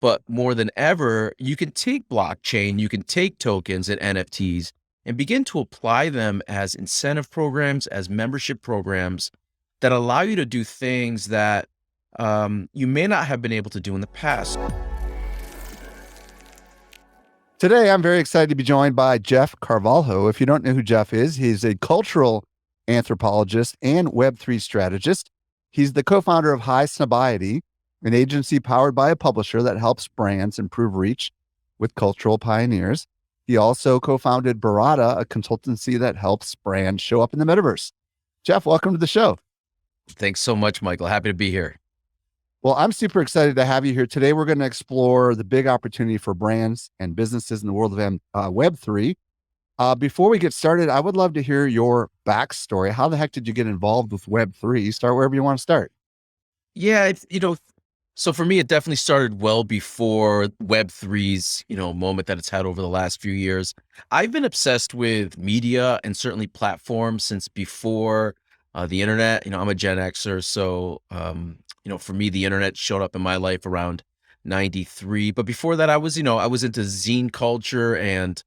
But more than ever, you can take blockchain, you can take tokens and NFTs and begin to apply them as incentive programs, as membership programs that allow you to do things that you may not have been able to do in the past. Today, I'm very excited to be joined by Jeff Carvalho. If you don't know who Jeff is, he's a cultural anthropologist and Web3 strategist. He's the co-founder of Snobiety, an agency powered by a publisher that helps brands improve reach with cultural pioneers. He also co-founded Burrata, a consultancy that helps brands show up in the metaverse. Jeff, welcome to the show. Thanks so much, Michael. Happy to be here. Well, I'm super excited to have you here today. We're going to explore the big opportunity for brands and businesses in the world of Web3. Before we get started, I would love to hear your backstory. How the heck did you get involved with Web3? Start wherever you want to start. Yeah, so for me, it definitely started well before Web3's, moment that it's had over the last few years. I've been obsessed with media and certainly platforms since before the internet. I'm a Gen Xer, so for me, the internet showed up in my life around 93. But before that, I was into zine culture and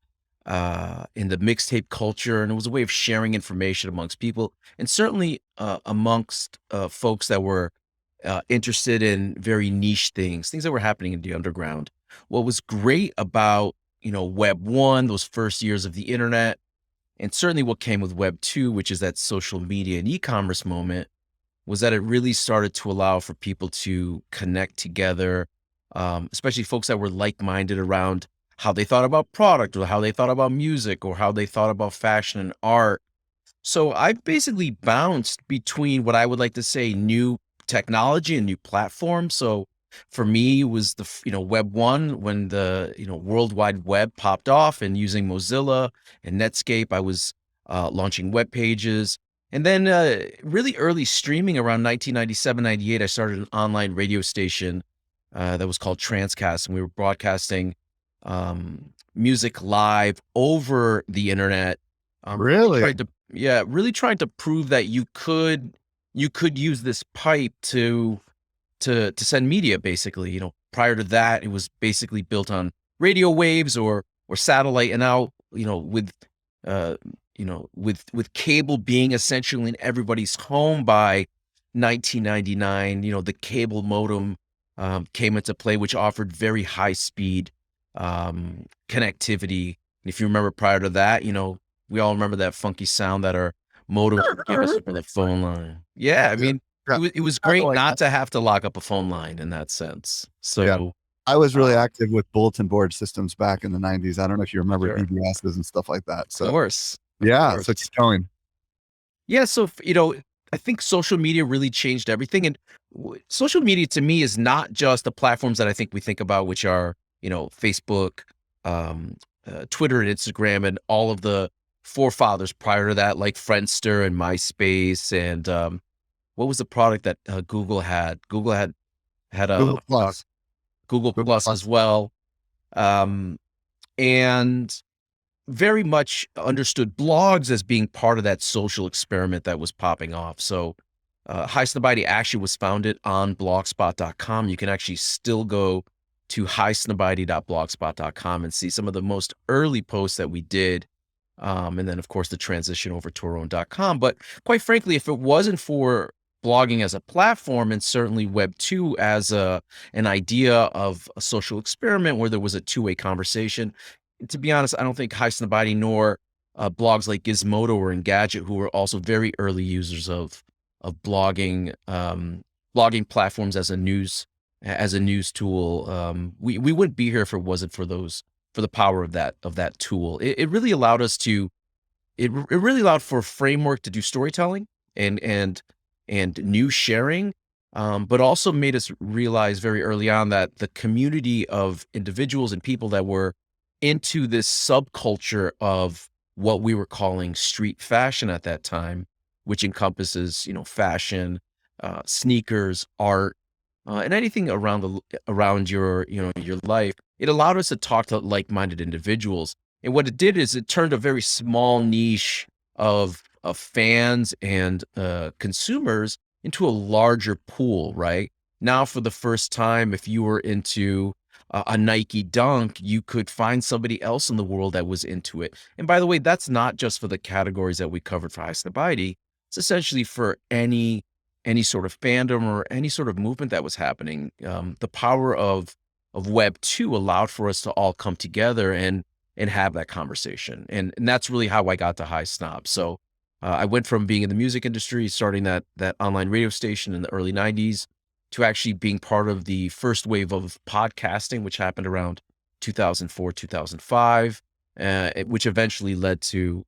in the mixtape culture, and it was a way of sharing information amongst people, and certainly amongst folks that were interested in very niche things that were happening in the underground. What was great about, Web 1, those first years of the internet, and certainly what came with Web 2, which is that social media and e-commerce moment, was that it really started to allow for people to connect together, especially folks that were like-minded around how they thought about product or how they thought about music or how they thought about fashion and art. So I basically bounced between what I would like to say new technology and new platforms. So for me, it was Web 1 when the, World Wide Web popped off, and using Mozilla and Netscape, I was launching web pages. And then really early streaming around 1997, 98, I started an online radio station that was called Transcast, and we were broadcasting music live over the internet. Really? Really trying to prove that you could use this pipe to send media, basically. Prior to that, it was basically built on radio waves or satellite, and now with cable being essentially in everybody's home by 1999, the cable modem came into play, which offered very high speed connectivity. And if you remember, prior to that, we all remember that funky sound that our modem would give us over the phone line. Yeah, I mean, it was great not to have to lock up a phone line in that sense. So I was really active with bulletin board systems back in the 90s. I don't know if you remember Sure. BBSs and stuff like that. So Of course. yeah, so keep going. Yeah, so I think social media really changed everything. And social media to me is not just the platforms that I think we think about, which are Facebook, Twitter, and Instagram, and all of the forefathers prior to that, like Friendster and MySpace, and what was the product that Google had? Google had a Google Plus. Google Plus as well, and very much understood blogs as being part of that social experiment that was popping off. So Snobiety actually was founded on blogspot.com. You can actually still go to highsnobiety.blogspot.com and see some of the most early posts that we did. And then, of course, the transition over to our own.com. But quite frankly, if it wasn't for blogging as a platform, and certainly Web 2 as an idea of a social experiment where there was a two-way conversation, to be honest, I don't think Snobiety nor blogs like Gizmodo or Engadget, who were also very early users of blogging, blogging platforms as a news tool, we wouldn't be here if it wasn't for the power of that tool. It really allowed us to, it really allowed for a framework to do storytelling and news sharing, but also made us realize very early on that the community of individuals and people that were into this subculture of what we were calling street fashion at that time, which encompasses, fashion, sneakers, art, and anything around your life. It allowed us to talk to like-minded individuals. And what it did is it turned a very small niche of fans and consumers into a larger pool, right? Now, for the first time, if you were into a Nike Dunk, you could find somebody else in the world that was into it. And by the way, that's not just for the categories that we covered for High Snobiety. It's essentially for any sort of fandom or any sort of movement that was happening. The power of Web 2 allowed for us to all come together and have that conversation. And that's really how I got to High Snob. So I went from being in the music industry, starting that online radio station in the early 90s, to actually being part of the first wave of podcasting, which happened around 2004, 2005, which eventually led to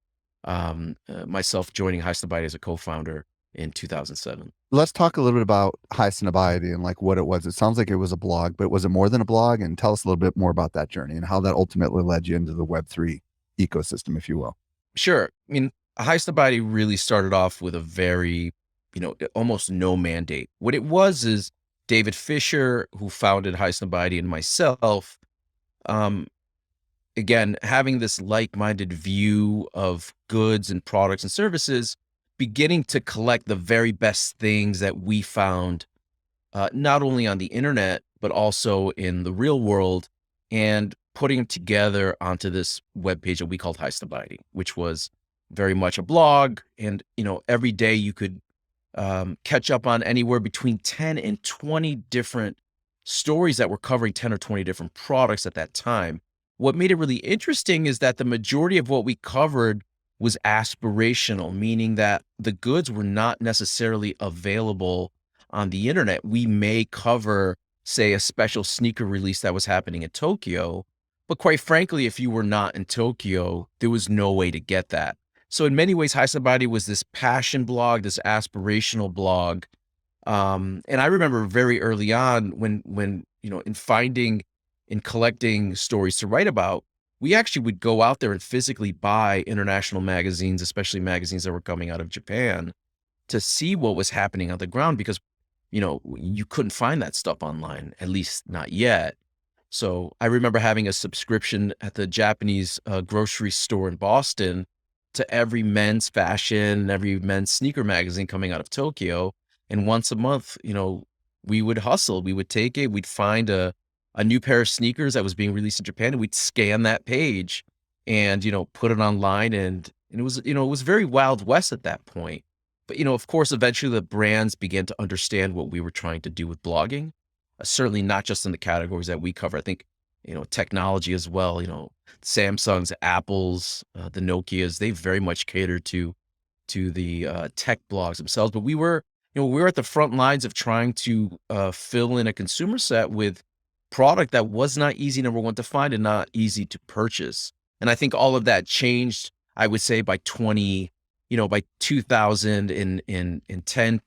myself joining High Snobiety as a co-founder in 2007. Let's talk a little bit about High Snobiety and like what it was. It sounds like it was a blog, but was it more than a blog? And tell us a little bit more about that journey and how that ultimately led you into the Web3 ecosystem, if you will. Sure. I mean, High Snobiety really started off with a very, almost no mandate. What it was is David Fisher, who founded High Snobiety, and myself, um, again, having this like-minded view of goods and products and services, beginning to collect the very best things that we found, not only on the internet, but also in the real world, and putting them together onto this webpage that we called High Snobiety, which was very much a blog. And, every day you could catch up on anywhere between 10 and 20 different stories that were covering 10 or 20 different products at that time. What made it really interesting is that the majority of what we covered was aspirational, meaning that the goods were not necessarily available on the internet. We may cover, say, a special sneaker release that was happening in Tokyo, but quite frankly, if you were not in Tokyo, there was no way to get that. So in many ways, High Snobiety was this passion blog, this aspirational blog. And I remember very early on when in collecting stories to write about, we actually would go out there and physically buy international magazines, especially magazines that were coming out of Japan, to see what was happening on the ground because, you couldn't find that stuff online, at least not yet. So I remember having a subscription at the Japanese grocery store in Boston to every men's fashion, every men's sneaker magazine coming out of Tokyo. And once a month, we would hustle. We would take it. We'd find a new pair of sneakers that was being released in Japan, and we'd scan that page and, put it online. And it was very Wild West at that point. But, of course, eventually the brands began to understand what we were trying to do with blogging. Certainly not just in the categories that we cover. I think, technology as well, Samsung's, Apple's, the Nokias, they very much cater to the tech blogs themselves. But we were at the front lines of trying to fill in a consumer set with product that was not easy, number one, to find and not easy to purchase. And I think all of that changed, I would say by 2010,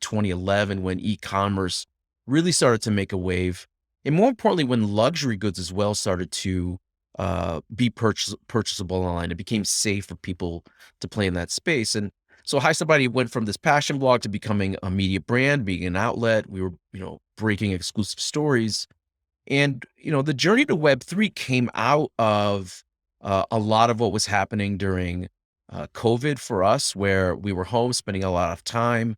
2011, when e-commerce really started to make a wave. And more importantly, when luxury goods as well started to be purchasable online, it became safe for people to play in that space. And so High Snobiety went from this passion blog to becoming a media brand, being an outlet. We were, breaking exclusive stories. And, the journey to Web3 came out of a lot of what was happening during COVID for us, where we were home spending a lot of time,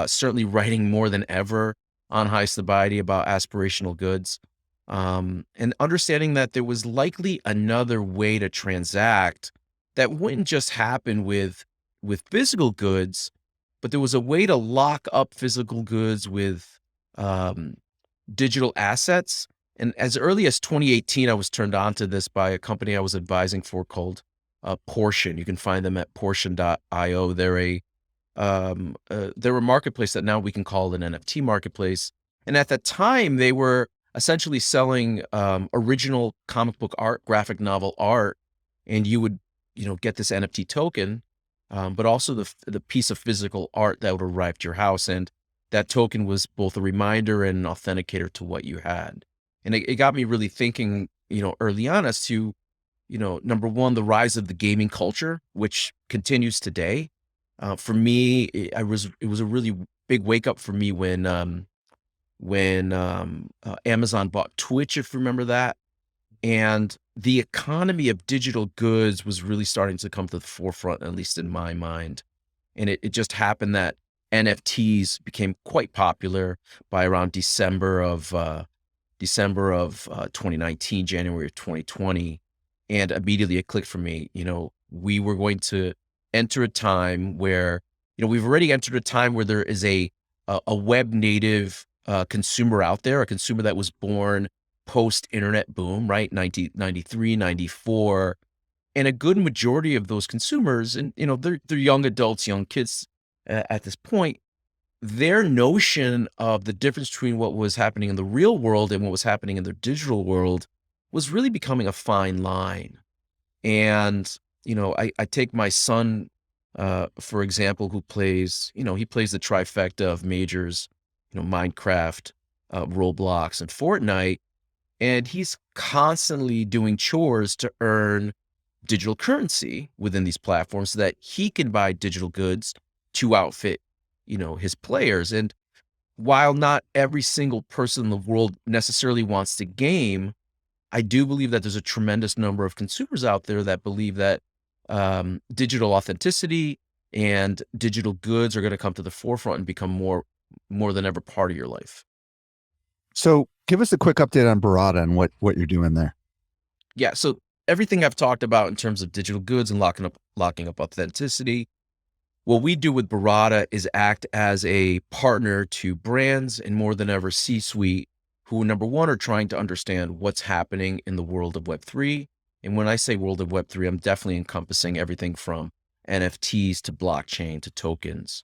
certainly writing more than ever on High Snobiety about aspirational goods, and understanding that there was likely another way to transact that wouldn't just happen with physical goods, but there was a way to lock up physical goods with digital assets. And as early as 2018, I was turned on to this by a company I was advising for called Portion. You can find them at portion.io. They're a marketplace that now we can call an NFT marketplace. And at that time, they were essentially selling original comic book art, graphic novel art, and you would, get this NFT token, but also the piece of physical art that would arrive to your house. And that token was both a reminder and an authenticator to what you had. And it got me really thinking, early on as to, number one, the rise of the gaming culture, which continues today. For me, it was a really big wake up for me when Amazon bought Twitch, if you remember that. And the economy of digital goods was really starting to come to the forefront, at least in my mind. And it just happened that NFTs became quite popular by around December of December of 2019, January of 2020, and immediately it clicked for me. We were going to enter a time where, we've already entered a time where there is a web native consumer out there, a consumer that was born post internet boom, right? 1993, 94. And a good majority of those consumers, and they're young adults, young kids at this point, their notion of the difference between what was happening in the real world and what was happening in the digital world was really becoming a fine line. And, I take my son, for example, who plays, he plays the trifecta of majors, Minecraft, Roblox, and Fortnite. And he's constantly doing chores to earn digital currency within these platforms so that he can buy digital goods to outfit, his players. And while not every single person in the world necessarily wants to game, I do believe that there's a tremendous number of consumers out there that believe that digital authenticity and digital goods are going to come to the forefront and become more than ever part of your life. So give us a quick update on Burrata and what you're doing there. Yeah. So everything I've talked about in terms of digital goods and locking up authenticity, what we do with Burrata is act as a partner to brands and more than ever C-suite who, number one, are trying to understand what's happening in the world of Web3. And when I say world of Web3, I'm definitely encompassing everything from NFTs to blockchain to tokens.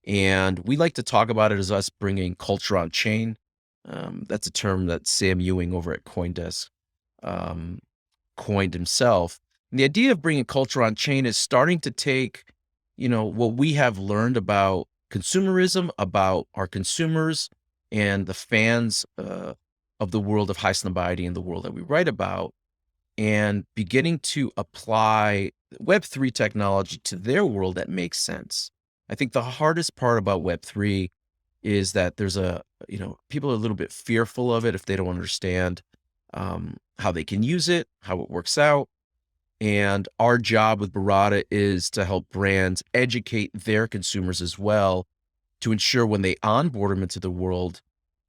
And we like to talk about it as us bringing culture on chain. That's a term that Sam Ewing over at CoinDesk um, coined himself. And the idea of bringing culture on chain is starting to take, what we have learned about consumerism, about our consumers and the fans of the world of high snobiety and the world that we write about, and beginning to apply Web3 technology to their world that makes sense. I think the hardest part about Web3 is that people are a little bit fearful of it if they don't understand how they can use it, how it works out. And our job with Burrata is to help brands educate their consumers as well to ensure when they onboard them into the world,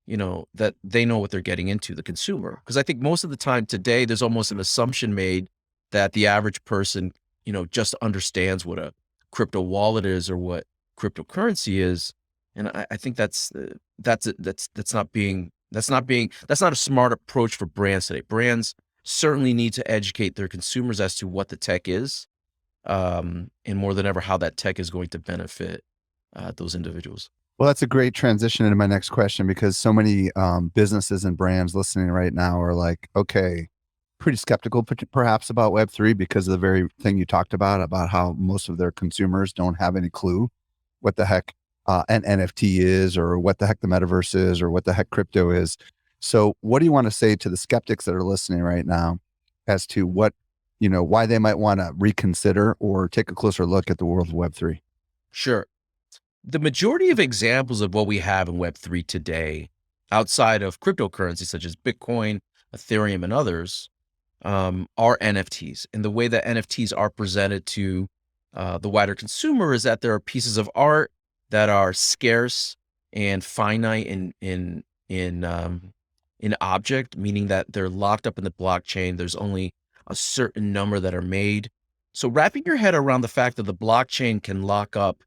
that they know what they're getting into, the consumer. Because I think most of the time today, there's almost an assumption made that the average person, just understands what a crypto wallet is or what cryptocurrency is. And I think that's not a smart approach for brands today. Brands certainly need to educate their consumers as to what the tech is, and more than ever, how that tech is going to benefit those individuals. Well, that's a great transition into my next question because so many businesses and brands listening right now are like, okay, pretty skeptical perhaps about Web3 because of the very thing you talked about how most of their consumers don't have any clue what the heck an NFT is or what the heck the metaverse is or what the heck crypto is. So what do you want to say to the skeptics that are listening right now as to what, why they might want to reconsider or take a closer look at the world of Web3? Sure. The majority of examples of what we have in Web3 today, outside of cryptocurrencies such as Bitcoin, Ethereum, and others, are NFTs. And the way that NFTs are presented to the wider consumer is that there are pieces of art that are scarce and finite in object, meaning that they're locked up in the blockchain. There's only a certain number that are made. So wrapping your head around the fact that the blockchain can lock up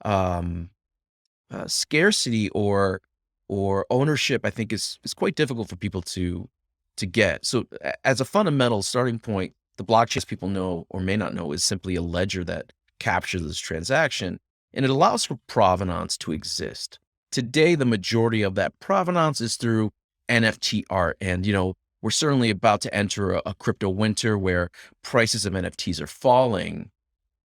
um, scarcity or ownership, I think is quite difficult for people to get. So as a fundamental starting point, the blockchain, as people know or may not know, is simply a ledger that captures this transaction, and it allows for provenance to exist. Today, the majority of that provenance is through NFT art, and we're certainly about to enter a crypto winter where prices of NFTs are falling.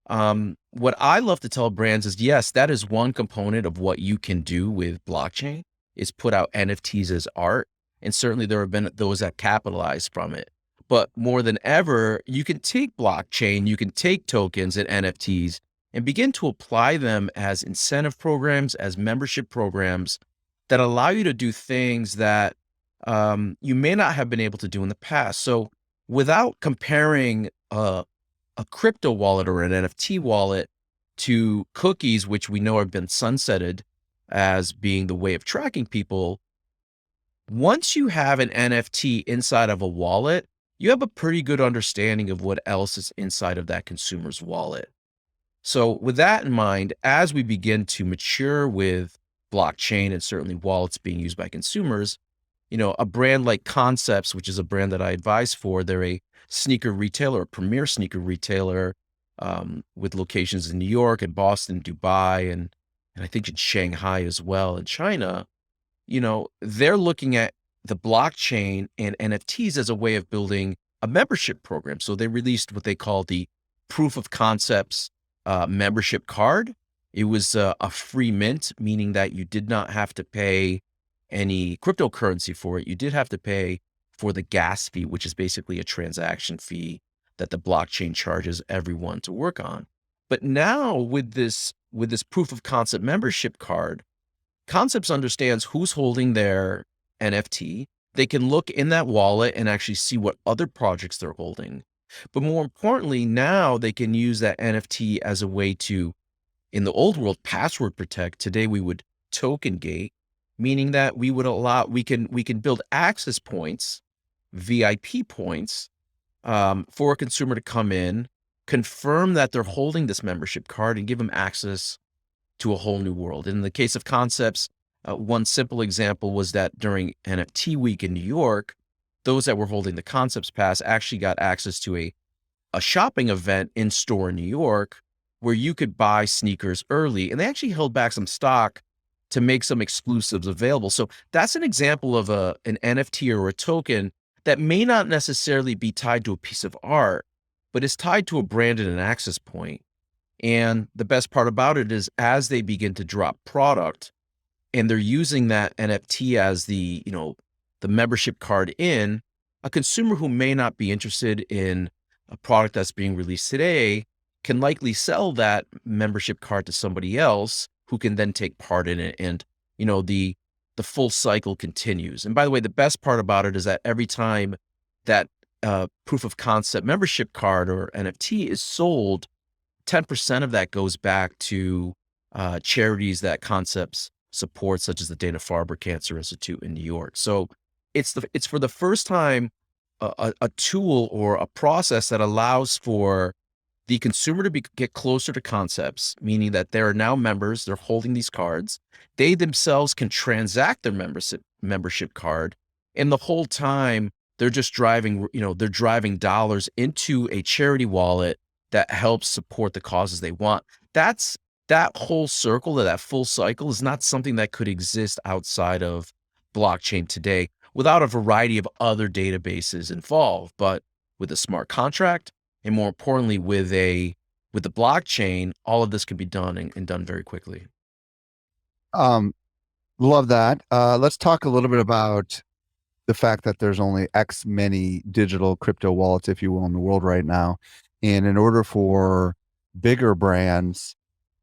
What I love to tell brands is, yes, that is one component of what you can do with blockchain is put out NFTs as art. And certainly there have been those that capitalize from it. But more than ever, you can take blockchain, you can take tokens and NFTs and begin to apply them as incentive programs, as membership programs that allow you to do things that you may not have been able to do in the past. So without comparing a crypto wallet or an NFT wallet to cookies, which we know have been sunsetted as being the way of tracking people, Once you have an NFT inside of a wallet, you have a pretty good understanding of what else is inside of that consumer's wallet. So, with that in mind, as we begin to mature with blockchain and certainly wallets being used by consumers, a brand like Concepts, which is a brand that I advise for, they're a sneaker retailer, a premier sneaker retailer, with locations in New York and Boston, Dubai, and I think in Shanghai as well, in China. They're looking at the blockchain and NFTs as a way of building a membership program. So they released what they call the proof of concepts membership card. It was a free mint, meaning that you did not have to pay any cryptocurrency for it. You did have to pay for the gas fee, which is basically a transaction fee that the blockchain charges everyone to work on. But now with this proof of concept membership card, Concepts understands who's holding their NFT. They can look in that wallet and actually see what other projects they're holding. But more importantly, now they can use that NFT as a way to, in the old world, password protect. Today we would token gate, meaning that we can build access points, VIP points, for a consumer to come in, confirm that they're holding this membership card, and give them access to a whole new world. In the case of Concepts, one simple example was that during NFT week in New York, those that were holding the Concepts Pass actually got access to a shopping event in store in New York where you could buy sneakers early, and they actually held back some stock to make some exclusives available. So that's an example of an NFT or a token that may not necessarily be tied to a piece of art, but is tied to a brand and an access point. And the best part about it is as they begin to drop product and they're using that NFT as the membership card in, a consumer who may not be interested in a product that's being released today can likely sell that membership card to somebody else who can then take part in it. And, the full cycle continues. And by the way, the best part about it is that every time that proof of concept membership card or NFT is sold, 10% of that goes back to charities that Concepts support, such as the Dana-Farber Cancer Institute in New York. So it's for the first time a tool or a process that allows for the consumer to get closer to Concepts, meaning that there are now members, they're holding these cards. They themselves can transact their membership card, and the whole time they're just they're driving dollars into a charity wallet that helps support the causes they want. That whole circle, or that full cycle, is not something that could exist outside of blockchain today without a variety of other databases involved. But with a smart contract, and more importantly, with the blockchain, all of this can be done and done very quickly. Um, Love that. Let's talk a little bit about the fact that there's only X many digital crypto wallets, if you will, in the world right now. And in order for bigger brands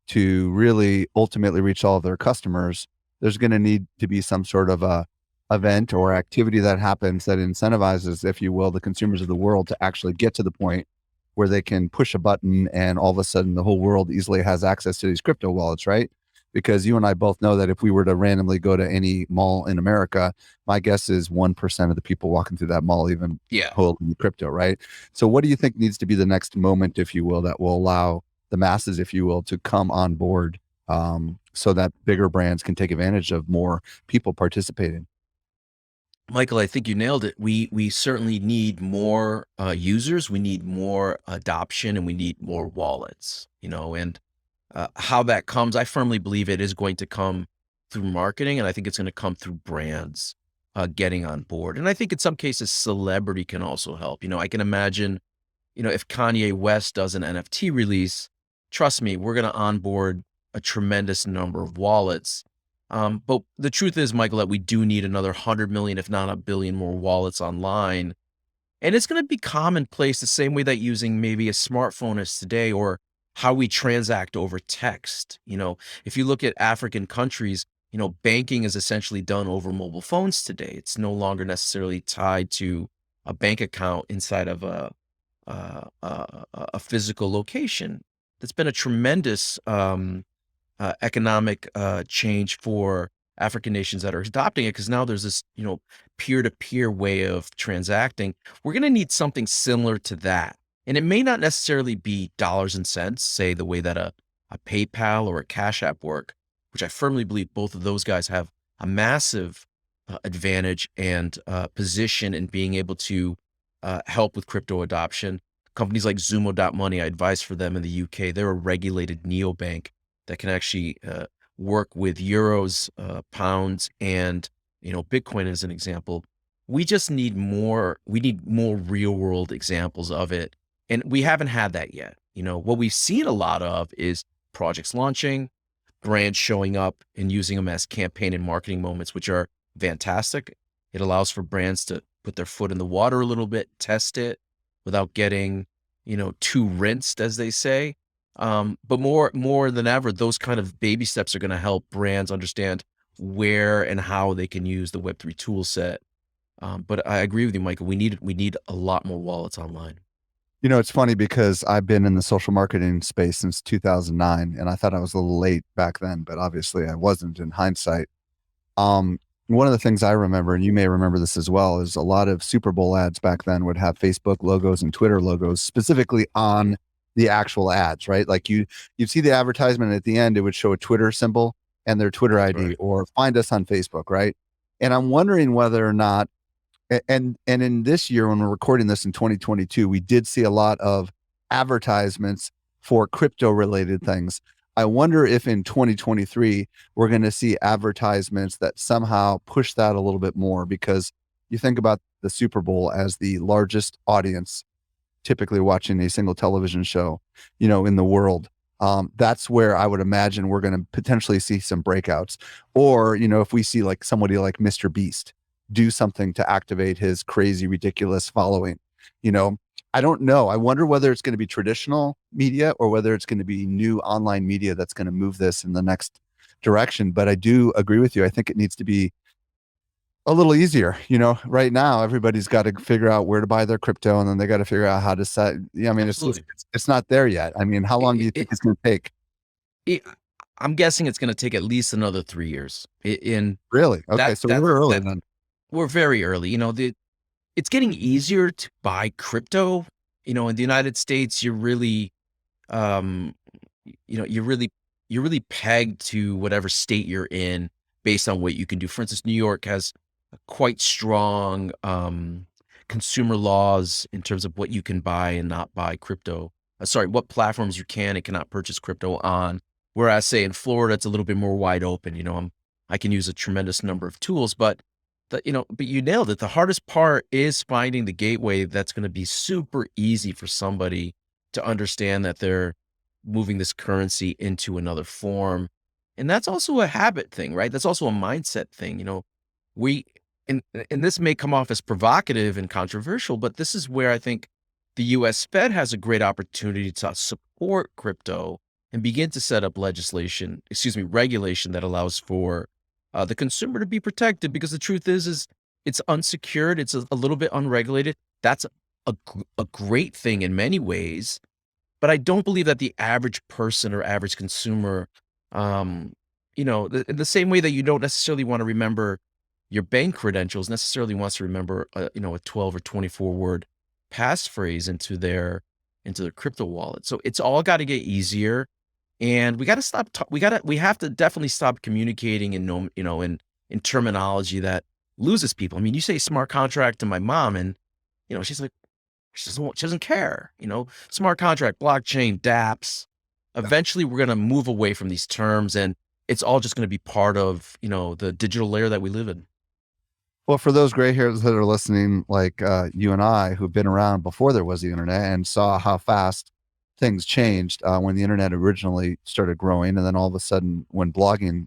to really ultimately reach all of their customers, there's going to need to be some sort of a event or activity that happens that incentivizes, if you will, the consumers of the world to actually get to the point where they can push a button and all of a sudden the whole world easily has access to these crypto wallets, right? Because you and I both know that if we were to randomly go to any mall in America, my guess is 1% of the people walking through that mall even Yeah. holding crypto, right? So what do you think needs to be the next moment, if you will, that will allow the masses, if you will, to come on board, so that bigger brands can take advantage of more people participating? Michael, I think you nailed it. We certainly need more users. We need more adoption, and we need more wallets. And how that comes, I firmly believe it is going to come through marketing, and I think it's going to come through brands getting on board. And I think in some cases, celebrity can also help. I can imagine, if Kanye West does an NFT release, trust me, we're going to onboard a tremendous number of wallets. But the truth is, Michael, that we do need another 100 million, if not a billion more wallets online. And it's going to be commonplace the same way that using maybe a smartphone is today, or how we transact over text. If you look at African countries, banking is essentially done over mobile phones today. It's no longer necessarily tied to a bank account inside of a physical location. That's been a tremendous economic change for African nations that are adopting it, because now there's this, peer-to-peer way of transacting. We're going to need something similar to that. And it may not necessarily be dollars and cents, say the way that a PayPal or a Cash App work, which I firmly believe both of those guys have a massive advantage and position in being able to help with crypto adoption. Companies like Zumo.money, I advise for them in the UK. They're a regulated neobank that can actually work with euros, pounds, and Bitcoin as an example. We just need more. We need more real world examples of it, and we haven't had that yet. What we've seen a lot of is projects launching, brands showing up and using them as campaign and marketing moments, which are fantastic. It allows for brands to put their foot in the water a little bit, test it without getting, too rinsed, as they say. But more than ever, those kind of baby steps are going to help brands understand where and how they can use the Web3 tool set. But I agree with you, Michael. We need a lot more wallets online. It's funny because I've been in the social marketing space since 2009, and I thought I was a little late back then, but obviously I wasn't in hindsight. One of the things I remember, and you may remember this as well, is a lot of Super Bowl ads back then would have Facebook logos and Twitter logos specifically on the actual ads, right? Like you'd see the advertisement, and at the end it would show a Twitter symbol and their Twitter That's ID, right. or find us on Facebook, right? And I'm wondering whether or not, and in this year when we're recording this in 2022, we did see a lot of advertisements for crypto related things. I wonder if in 2023 we're going to see advertisements that somehow push that a little bit more, because you think about the Super Bowl as the largest audience typically watching a single television show, in the world. That's where I would imagine we're going to potentially see some breakouts. Or, if we see like somebody like Mr. Beast do something to activate his crazy, ridiculous following, I don't know. I wonder whether it's going to be traditional media or whether it's going to be new online media that's going to move this in the next direction. But I do agree with you. I think it needs to be a little easier. Right now everybody's got to figure out where to buy their crypto, and then they got to figure out how to set. Yeah, I mean, it's just Absolutely. it's not there yet. I mean, how long do It, you think it, it's going to take? it, I'm guessing it's going to take at least another 3 years. In Really? Okay, that so that we're early that then. we're very early. It's getting easier to buy crypto. In the United States, you're really, um, you know, you're really pegged to whatever state you're in based on what you can do. For instance, New York has quite strong consumer laws in terms of what you can buy and not buy crypto. Sorry, what platforms you can and cannot purchase crypto on. Whereas, say in Florida, it's a little bit more wide open. I can use a tremendous number of tools, but but you nailed it. The hardest part is finding the gateway that's going to be super easy for somebody to understand that they're moving this currency into another form. And that's also a habit thing, right? That's also a mindset thing. We and this may come off as provocative and controversial, but this is where I think the US Fed has a great opportunity to support crypto and begin to set up regulation that allows for the consumer to be protected, because the truth is it's unsecured, it's a little bit unregulated. That's a great thing in many ways, but I don't believe that the average person or average consumer, in the same way that you don't necessarily want to remember your bank credentials, necessarily wants to remember, a 12 or 24 word passphrase into their crypto wallet. So it's all got to get easier, and we got to stop. We have to definitely stop communicating in in terminology that loses people. I mean, you say smart contract to my mom, and she's like, she doesn't care. Smart contract, blockchain, DApps. Eventually, we're gonna move away from these terms, and it's all just gonna be part of the digital layer that we live in. Well, for those gray hairs that are listening, like you and I, who've been around before there was the internet and saw how fast things changed when the internet originally started growing, and then all of a sudden when blogging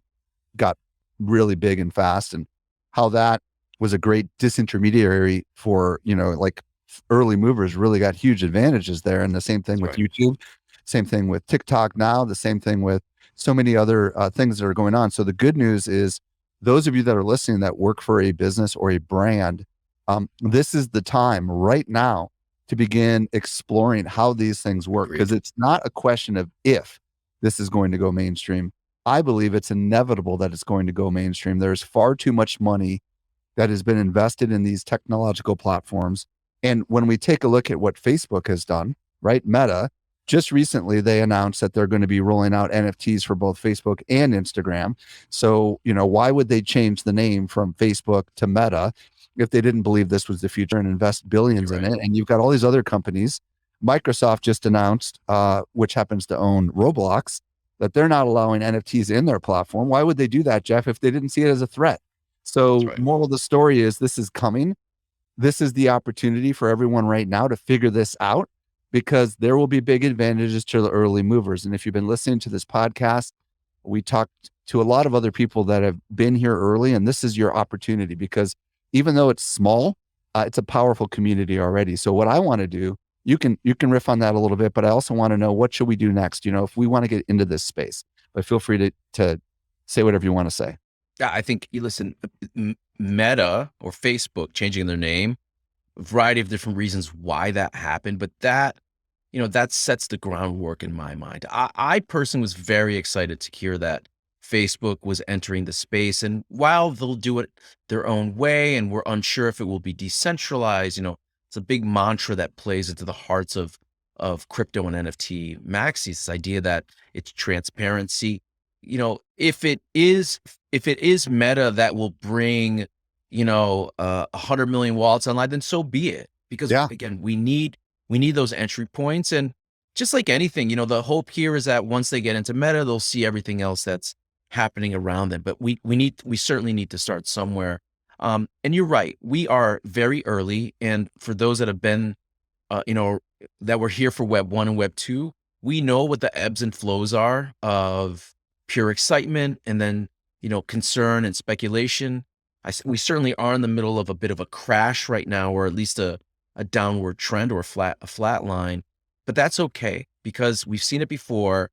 got really big and fast, and how that was a great disintermediary for, like early movers really got huge advantages there. And the same thing That's with right. YouTube, same thing with TikTok now, the same thing with so many other things that are going on. So the good news is, those of you that are listening that work for a business or a brand, this is the time right now to begin exploring how these things work, because Agreed. it's not a question of if this is going to go mainstream. I believe it's inevitable that it's going to go mainstream. There's far too much money that has been invested in these technological platforms. And when we take a look at what Facebook has done, right? Meta, just recently they announced that they're going to be rolling out NFTs for both Facebook and Instagram. So, why would they change the name from Facebook to Meta if they didn't believe this was the future and invest billions You're in right. it? And you've got all these other companies. Microsoft just announced, which happens to own Roblox, that they're not allowing NFTs in their platform. Why would they do that, Jeff, if they didn't see it as a threat? That's So, right. moral of the story is this is coming. This is the opportunity for everyone right now to figure this out, because there will be big advantages to the early movers. And if you've been listening to this podcast, we talked to a lot of other people that have been here early, and this is your opportunity, because even though it's small, it's a powerful community already. So what I want to do, you can riff on that a little bit, but I also want to know, what should we do next? If we want to get into this space, but feel free to say whatever you want to say. Yeah, I think you listen, Meta or Facebook changing their name, a variety of different reasons why that happened, but that sets the groundwork in my mind. I personally was very excited to hear that Facebook was entering the space. And while they'll do it their own way, and we're unsure if it will be decentralized, it's a big mantra that plays into the hearts of crypto and NFT maxis, this idea that it's transparency. If it is Meta that will bring, 100 million wallets online, then so be it. Because Yeah. again, we need those entry points. And just like anything, the hope here is that once they get into Meta, they'll see everything else that's happening around them. But we certainly need to start somewhere. And you're right, we are very early. And for those that have been, that were here for Web 1 and Web 2, we know what the ebbs and flows are of pure excitement and then, concern and speculation. We certainly are in the middle of a bit of a crash right now, or at least a downward trend, or a flat line. But that's okay, because we've seen it before.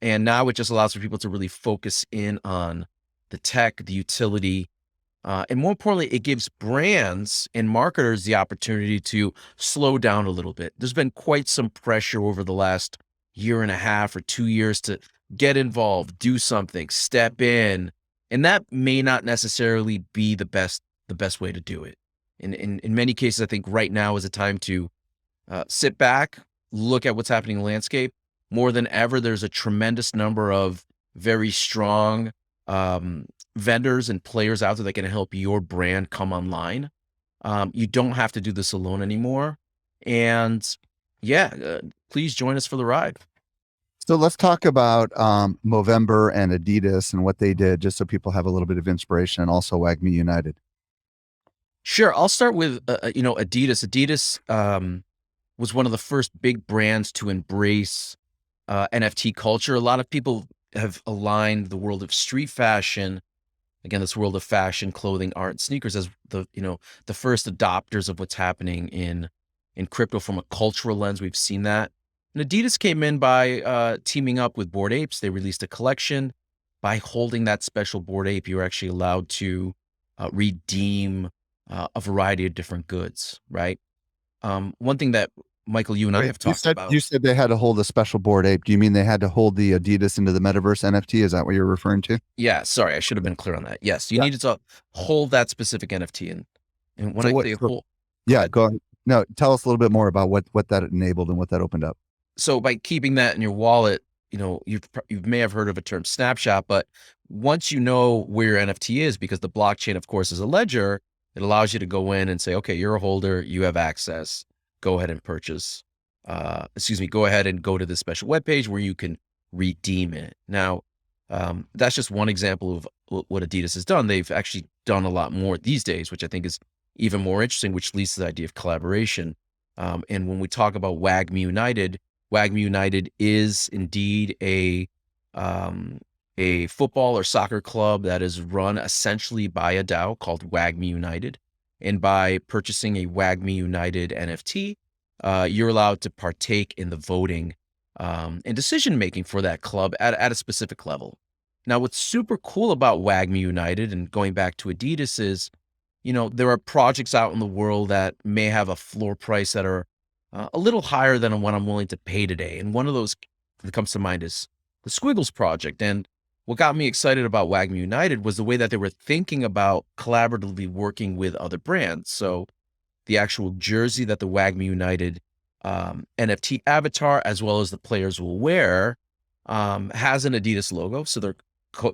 And now it just allows for people to really focus in on the tech, the utility, and more importantly, it gives brands and marketers the opportunity to slow down a little bit. There's been quite some pressure over the last year and a half or 2 years to get involved, do something, step in, and that may not necessarily be the best way to do it. In many cases, I think right now is a time to sit back, look at what's happening in the landscape. More than ever, there's a tremendous number of very strong um, vendors and players out there that can help your brand come online. You don't have to do this alone anymore. And yeah, please join us for the ride. So let's talk about Movember and Adidas and what they did, just so people have a little bit of inspiration, and also WAGMI United. Sure, I'll start with Adidas. Adidas was one of the first big brands to embrace NFT culture. A lot of people have aligned the world of street fashion, again, this world of fashion, clothing, art, sneakers, as the first adopters of what's happening in crypto from a cultural lens. We've seen that. And Adidas came in by teaming up with Bored Apes. They released a collection. By holding that special Bored Ape, you're actually allowed to redeem a variety of different goods, right? One thing that Michael, you and I Wait, have you talked said about. you said they had to hold a special Bored Ape. Do you mean they had to hold the Adidas into the Metaverse NFT? Is that what you're referring to? Yeah, sorry, I should have been clear on that. Yes, you Yeah. needed to hold that specific NFT, and when So I what? say So, hold, go yeah, ahead. go ahead. No, tell us a little bit more about what that enabled and what that opened up. So by keeping that in your wallet, you may have heard of a term snapshot, but once you know where your NFT is, because the blockchain, of course, is a ledger, it allows you to go in and say, okay, you're a holder, you have access. Go ahead and purchase. Go ahead and go to this special webpage where you can redeem it. Now, that's just one example of what Adidas has done. They've actually done a lot more these days, which I think is even more interesting, which leads to the idea of collaboration. And when we talk about WAGMI United is indeed a football or soccer club that is run essentially by a DAO called WAGMI United. And by purchasing a WAGMI United NFT, you're allowed to partake in the voting and decision making for that club at a specific level. Now, what's super cool about WAGMI United, and going back to Adidas, is there are projects out in the world that may have a floor price that are a little higher than what I'm willing to pay today. And one of those that comes to mind is the Squiggles project. And what got me excited about Wagme United was the way that they were thinking about collaboratively working with other brands. So the actual jersey that the Wagme United NFT avatar, as well as the players will wear, has an Adidas logo. So they're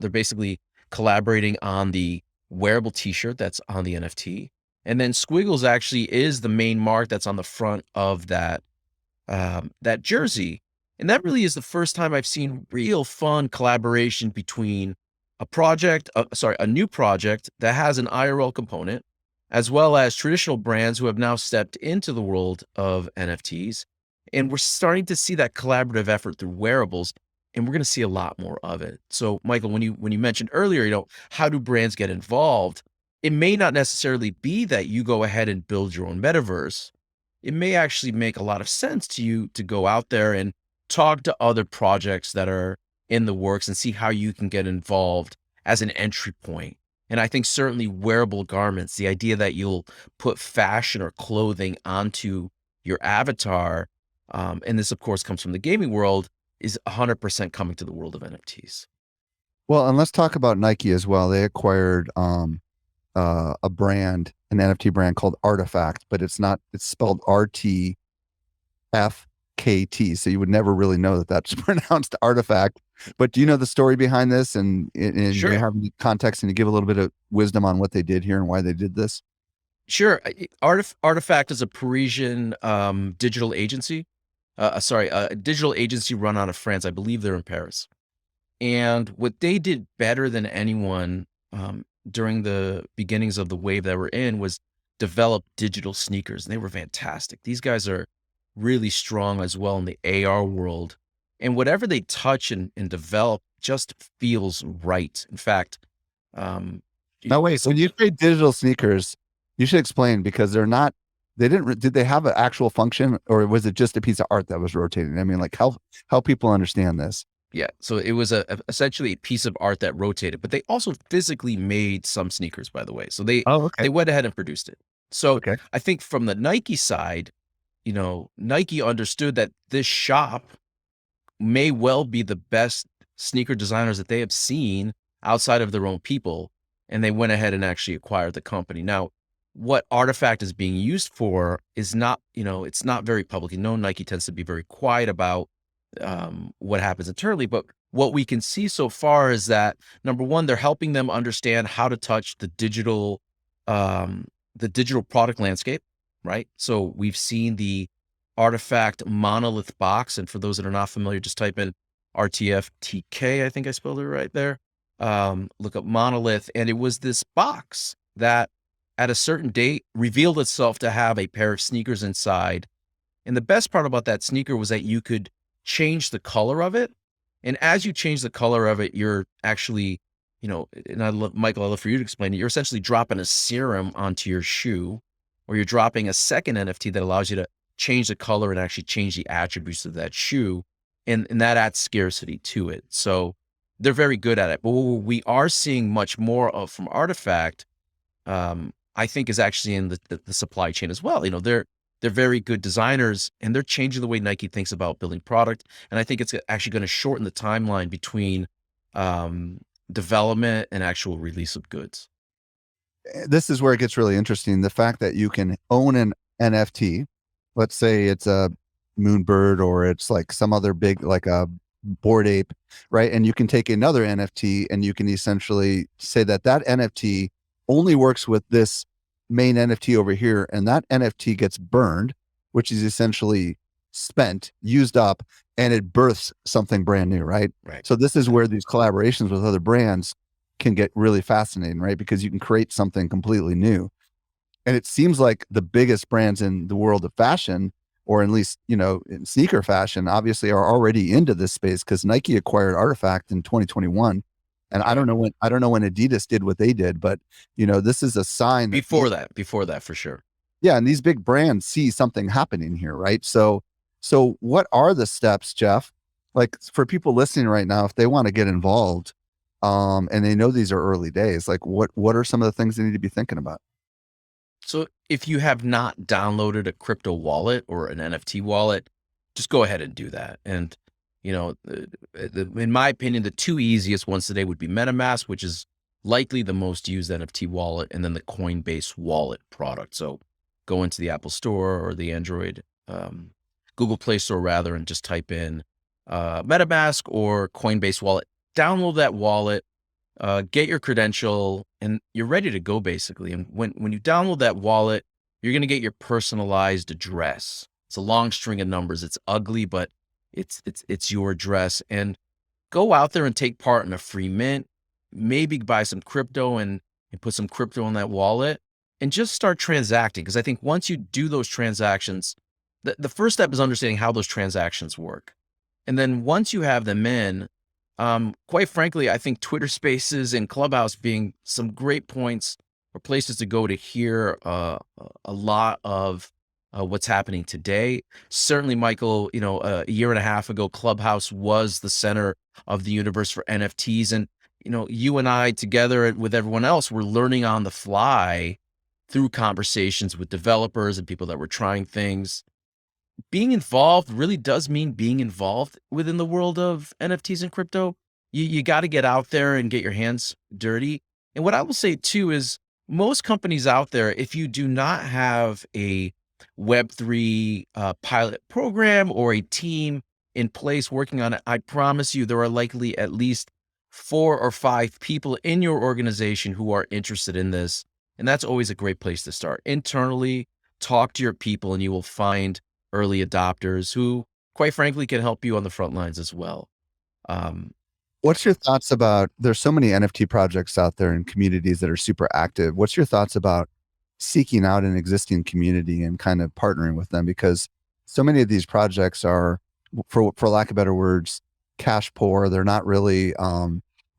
basically collaborating on the wearable T-shirt that's on the NFT, and then Squiggles actually is the main mark that's on the front of that jersey. And that really is the first time I've seen real fun collaboration between a new project that has an IRL component, as well as traditional brands who have now stepped into the world of NFTs. And we're starting to see that collaborative effort through wearables, and we're going to see a lot more of it. So, Michael, when you mentioned earlier, how do brands get involved? It may not necessarily be that you go ahead and build your own metaverse. It may actually make a lot of sense to you to go out there and talk to other projects that are in the works and see how you can get involved as an entry point. And I think certainly wearable garments, the idea that you'll put fashion or clothing onto your avatar, and this of course comes from the gaming world, is 100% coming to the world of NFTs. Well, and let's talk about Nike as well. They acquired a brand, an NFT brand called Artifact, but it's spelled RTFKT. So you would never really know that that's pronounced Artifact. But do you know the story behind this? And do you Sure. have any context and you give a little bit of wisdom on what they did here and why they did this? Sure. Artifact is a Parisian digital agency. A digital agency run out of France. I believe they're in Paris. And what they did better than anyone during the beginnings of the wave that we're in was develop digital sneakers. And they were fantastic. These guys are really strong as well in the AR world. And whatever they touch and develop just feels right. In fact, um, Now, wait, so when you say digital sneakers, you should explain because did they have an actual function or was it just a piece of art that was rotating? I mean, like help people understand this. yeah, so it was essentially a piece of art that rotated, but they also physically made some sneakers, by the way. So Oh, they okay. went ahead and produced it. So Okay. I think from the Nike side, Nike understood that this shop may well be the best sneaker designers that they have seen outside of their own people, and they went ahead and actually acquired the company. Now, what Artifact is being used for is not, it's not very publicly known. Nike tends to be very quiet about what happens internally, but what we can see so far is that number one, they're helping them understand how to touch the digital product landscape, right? So we've seen the Artifact monolith box, and for those that are not familiar, just type in RTFTK. I think I spelled it right there. Look up monolith, and it was this box that at a certain date revealed itself to have a pair of sneakers inside. And the best part about that sneaker was that you could change the color of it. And as you change the color of it, you're actually, and Michael, I'd love for you to explain it. You're essentially dropping a serum onto your shoe, or you're dropping a second NFT that allows you to change the color and actually change the attributes of that shoe. And that adds scarcity to it. So they're very good at it. But what we are seeing much more of from Artifact, I think, is actually in the supply chain as well. They're very good designers, and they're changing the way Nike thinks about building product. And I think it's actually going to shorten the timeline between development and actual release of goods. This is where it gets really interesting. The fact that you can own an NFT, let's say it's a Moonbird or it's like some other big, like a Bored Ape, right? And you can take another NFT and you can essentially say that NFT only works with this main NFT over here, and that NFT gets burned, which is essentially spent, used up, and it births something brand new, right? Right. So this is where these collaborations with other brands can get really fascinating, right? Because you can create something completely new. And it seems like the biggest brands in the world of fashion, or at least, in sneaker fashion, obviously are already into this space because Nike acquired Artifact in 2021. And I don't Right. know when Adidas did what they did, but this is a sign that Before that, for sure. yeah, and these big brands see something happening here, right? So what are the steps, Jeff? Like for people listening right now, if they want to get involved, and they know these are early days, like what are some of the things they need to be thinking about? So if you have not downloaded a crypto wallet or an NFT wallet, just go ahead and do that. And, In my opinion, the two easiest ones today would be MetaMask, which is likely the most used NFT wallet, and then the Coinbase wallet product. So go into the Apple Store or the Android, Google Play Store rather, and just type in MetaMask or Coinbase wallet. Download that wallet, get your credential, and you're ready to go basically. And when you download that wallet, you're going to get your personalized address. It's a long string of numbers. It's ugly, but it's your address. And go out there and take part in a free mint. Maybe buy some crypto and put some crypto in that wallet and just start transacting. Because I think once you do those transactions, the first step is understanding how those transactions work. And then once you have them in, quite frankly, I think Twitter Spaces and Clubhouse being some great points or places to go to hear a lot of what's happening today. Certainly, Michael, a year and a half ago, Clubhouse was the center of the universe for NFTs. And, you and I together with everyone else were learning on the fly through conversations with developers and people that were trying things. Being involved really does mean being involved within the world of NFTs and crypto. You got to get out there and get your hands dirty. And what I will say too is most companies out there, if you do not have a Web3 pilot program or a team in place working on it, I promise you there are likely at least 4 or 5 people in your organization who are interested in this. And that's always a great place to start. Internally, talk to your people and you will find early adopters who, quite frankly, can help you on the front lines as well. What's your thoughts about, there's so many NFT projects out there and communities that are super active. What's your thoughts about seeking out an existing community and kind of partnering with them? Because so many of these projects are, for lack of better words, cash poor. They're not really,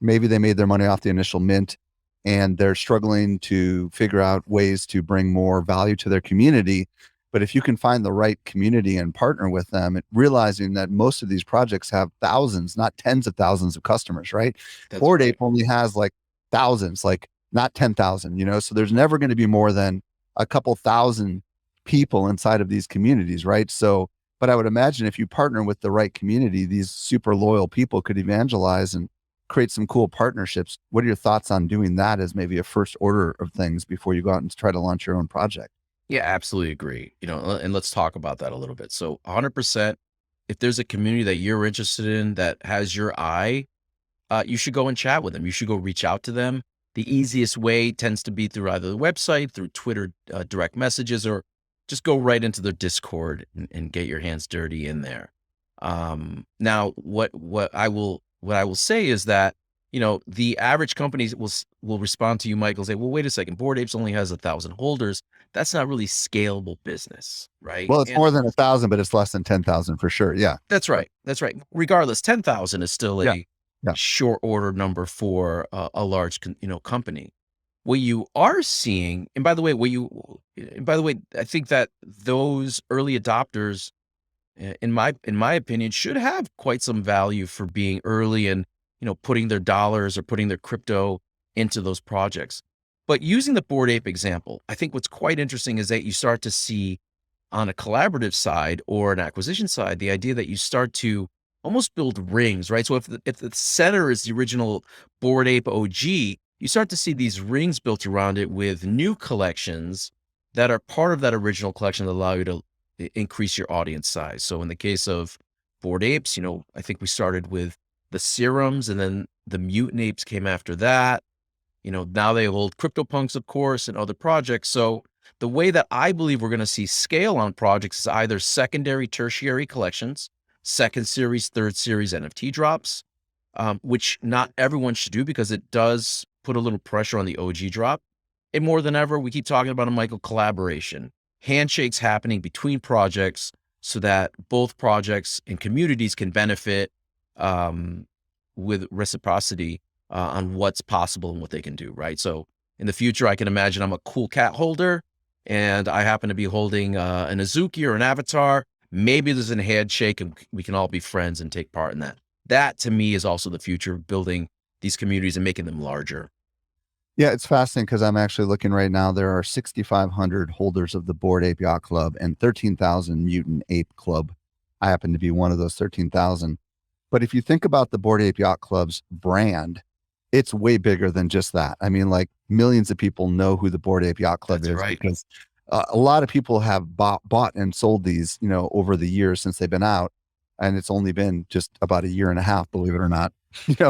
maybe they made their money off the initial mint and they're struggling to figure out ways to bring more value to their community. But if you can find the right community and partner with them, realizing that most of these projects have thousands, not tens of thousands of customers, right? Bored Ape only has like thousands, like not 10,000, so there's never going to be more than a couple thousand people inside of these communities, right? So, but I would imagine if you partner with the right community, these super loyal people could evangelize and create some cool partnerships. What are your thoughts on doing that as maybe a first order of things before you go out and try to launch your own project? Yeah, absolutely agree. And let's talk about that a little bit. So 100%, if there's a community that you're interested in that has your eye, you should go and chat with them. You should go reach out to them. The easiest way tends to be through either the website, through Twitter direct messages, or just go right into their Discord and get your hands dirty in there. Now, what I will say is that the average companies will respond to you, Michael, say, well, wait a second, Bored Apes only has 1,000 holders. That's not really scalable business, right? Well, it's more than 1,000, but it's less than 10,000 for sure. Yeah. That's right. That's right. Regardless, 10,000 is still a short order number for a large, company. What you are seeing, and by the way, I think that those early adopters, in my opinion, should have quite some value for being early and putting their dollars or putting their crypto into those projects. But using the Bored Ape example, I think what's quite interesting is that you start to see on a collaborative side or an acquisition side, the idea that you start to almost build rings, right? So if the center is the original Bored Ape OG, you start to see these rings built around it with new collections that are part of that original collection that allow you to increase your audience size. So in the case of Bored Apes, I think we started with the serums and then the mutant apes came after that. Now they hold CryptoPunks, of course, and other projects. So the way that I believe we're going to see scale on projects is either secondary, tertiary collections, second series, third series NFT drops, which not everyone should do because it does put a little pressure on the OG drop. And more than ever, we keep talking about a Michael collaboration, handshakes happening between projects so that both projects and communities can benefit with reciprocity on what's possible and what they can do, right? So in the future, I can imagine I'm a cool cat holder and I happen to be holding an Azuki or an avatar. Maybe there's a handshake and we can all be friends and take part in that. That to me is also the future of building these communities and making them larger. Yeah, it's fascinating because I'm actually looking right now. There are 6,500 holders of the Bored Ape Yacht Club and 13,000 Mutant Ape Club. I happen to be one of those 13,000. But if you think about the Bored Ape Yacht Club's brand, it's way bigger than just that. I mean, like millions of people know who the Bored Ape Yacht Club That's is right. because a lot of people have bought and sold these, over the years since they've been out. And it's only been just about a year and a half, believe it or not,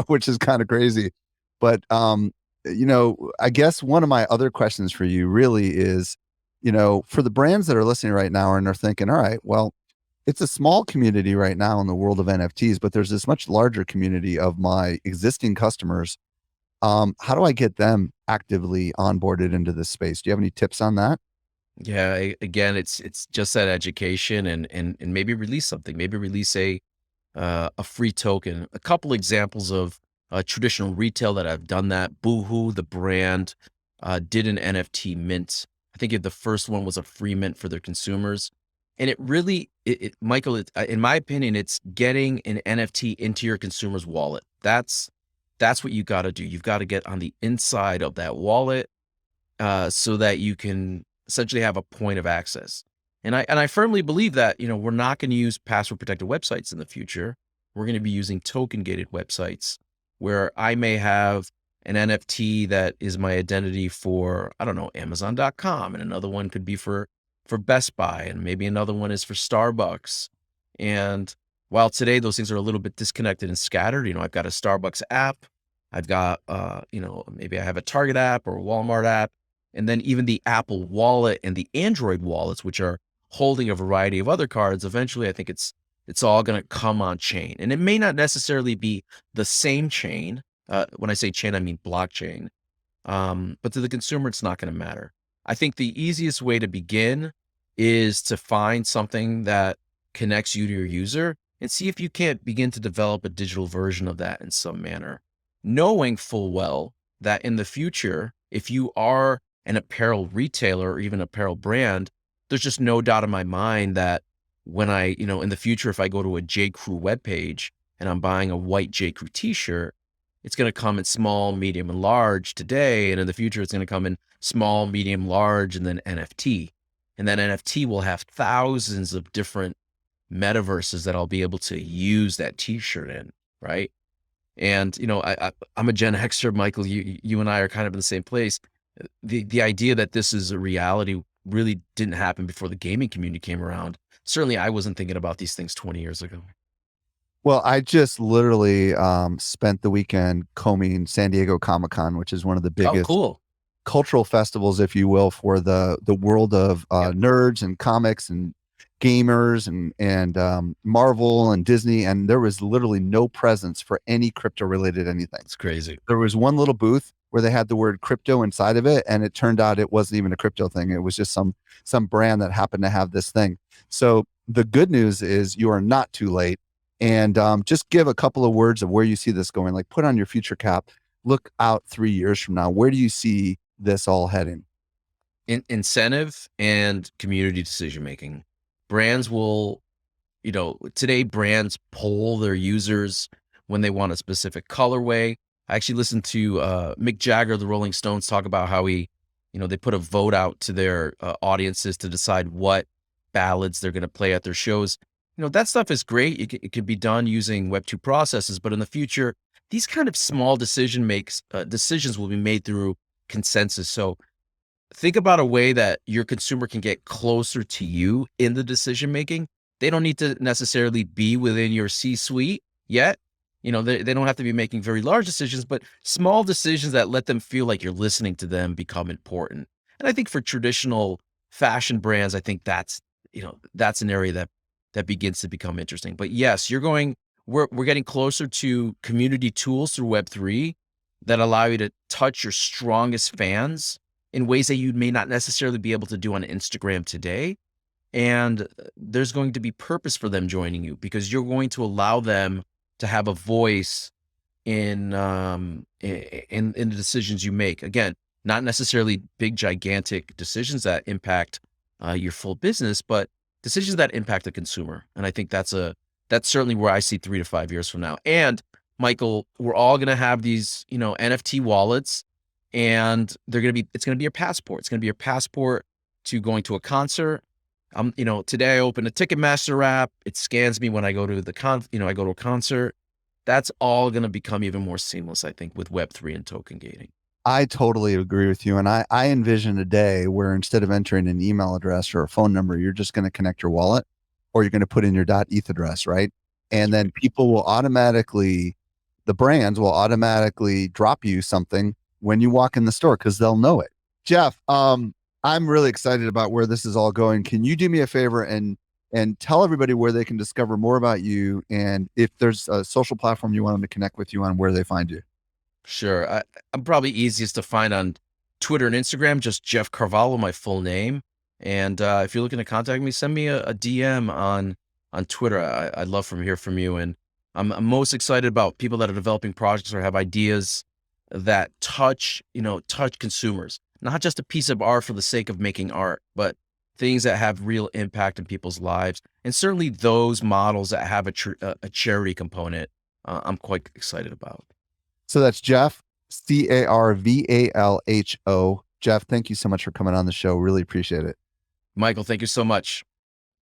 which is kind of crazy. But, I guess one of my other questions for you really is, for the brands that are listening right now and are thinking, all right, well, it's a small community right now in the world of NFTs, but there's this much larger community of my existing customers. How do I get them actively onboarded into this space? Do you have any tips on that? Yeah, again, it's just that education and maybe release something. Maybe release a free token. A couple examples of traditional retail that have done that. Boohoo, the brand, did an NFT mint. I think the first one was a free mint for their consumers, and it really, Michael, in my opinion, it's getting an NFT into your consumer's wallet. That's what you got to do. You've got to get on the inside of that wallet, so that you can essentially have a point of access. And I firmly believe that, we're not going to use password protected websites in the future. We're going to be using token gated websites where I may have an NFT that is my identity for, I don't know, Amazon.com, and another one could be for Best Buy, and maybe another one is for Starbucks. And while today those things are a little bit disconnected and scattered, I've got a Starbucks app, I've got maybe I have a Target app or a Walmart app, and then even the Apple Wallet and the Android wallets, which are holding a variety of other cards. Eventually, I think it's all going to come on chain, and it may not necessarily be the same chain. When I say chain, I mean blockchain. But to the consumer, it's not going to matter. I think the easiest way to begin is to find something that connects you to your user and see if you can't begin to develop a digital version of that in some manner, knowing full well that in the future, if you are an apparel retailer or even apparel brand, there's just no doubt in my mind that when in the future, if I go to a J. Crew webpage and I'm buying a white J. Crew t-shirt, it's going to come in small, medium, and large today. And in the future, it's going to come in small, medium, large, and then NFT. And that NFT will have thousands of different metaverses that I'll be able to use that t-shirt in, right? And I'm a Gen Xer, Michael. You and I are kind of in the same place. The idea that this is a reality really didn't happen before the gaming community came around. Certainly, I wasn't thinking about these things 20 years ago. Well, I just literally spent the weekend combing San Diego Comic-Con, which is one of the Oh, biggest cool. cultural festivals, if you will, for the world of Yep. nerds and comics and gamers and Marvel and Disney. And there was literally no presence for any crypto related anything. It's crazy. There was one little booth where they had the word crypto inside of it, and it turned out it wasn't even a crypto thing. It was just some brand that happened to have this thing. So the good news is you are not too late. And just give a couple of words of where you see this going. Like put on your future cap. Look out 3 years from now. Where do you see this all heading? Incentive and community decision making. Brands will, today brands poll their users when they want a specific colorway. I actually listened to Mick Jagger of the Rolling Stones talk about how they put a vote out to their audiences to decide what ballads they're going to play at their shows. That stuff is great. It can be done using Web2 processes, but in the future, these kind of small decisions will be made through consensus. So think about a way that your consumer can get closer to you in the decision making. They don't need to necessarily be within your C-suite yet. They don't have to be making very large decisions, but small decisions that let them feel like you're listening to them become important. And I think for traditional fashion brands, I think that's an area that begins to become interesting. But yes, we're getting closer to community tools through Web3 that allow you to touch your strongest fans in ways that you may not necessarily be able to do on Instagram today. And there's going to be purpose for them joining you because you're going to allow them to have a voice in the decisions you make. Again, not necessarily big, gigantic decisions that impact your full business, but decisions that impact the consumer. And I think that's certainly where I see 3 to 5 years from now. And Michael, we're all going to have these, NFT wallets, and it's going to be your passport. It's going to be your passport to going to a concert. Today I opened a Ticketmaster app. It scans me when I go to I go to a concert. That's all going to become even more seamless, I think, with Web3 and token gating. I totally agree with you. And I envision a day where instead of entering an email address or a phone number, you're just going to connect your wallet or you're going to put in your .eth address, right? And then people will automatically, the brands will automatically drop you something when you walk in the store because they'll know it. Jeff, I'm really excited about where this is all going. Can you do me a favor and tell everybody where they can discover more about you and if there's a social platform you want them to connect with you on, where they find you? Sure. I'm probably easiest to find on Twitter and Instagram, just Jeff Carvalho, my full name. And if you're looking to contact me, send me a DM on Twitter. I'd love to hear from you. And I'm most excited about people that are developing projects or have ideas that touch consumers, not just a piece of art for the sake of making art, but things that have real impact in people's lives. And certainly those models that have a charity component, I'm quite excited about. So that's Jeff, Carvalho. Jeff, thank you so much for coming on the show. Really appreciate it. Michael, thank you so much.